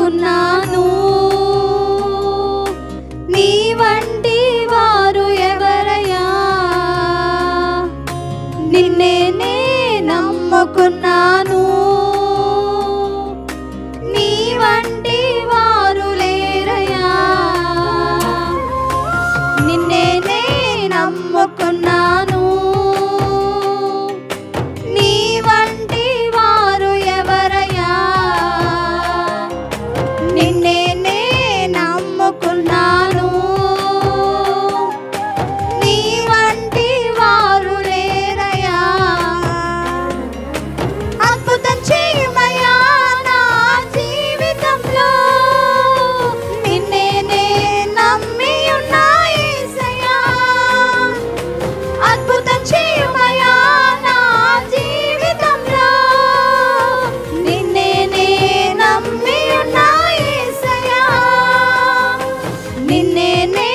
నమ్ముకున్నాను. నీ వంటి వారు ఎవరయ్యా, నిన్నే నే నమ్ముకున్నాను. నీ వంటి వారు లేరయ్యా, నిన్నే నే నమ్ముకున్నాను. నీ వంటి వారు ఎవరయ్యా, నిన్నే నే నమ్ముకున్నాను. నీ వంటి వారు లేరయ్యా. అద్భుతం చేయమయ్యా నా జీవితంలో, నిన్నే నే నమ్మి ఉన్నా యేసయ్యా. అద్భుతం చేయమయ్యా నా జీవితంలో, నిన్నే నే నమ్మి ఉన్నా యేసయ్యా. నిన్నే నే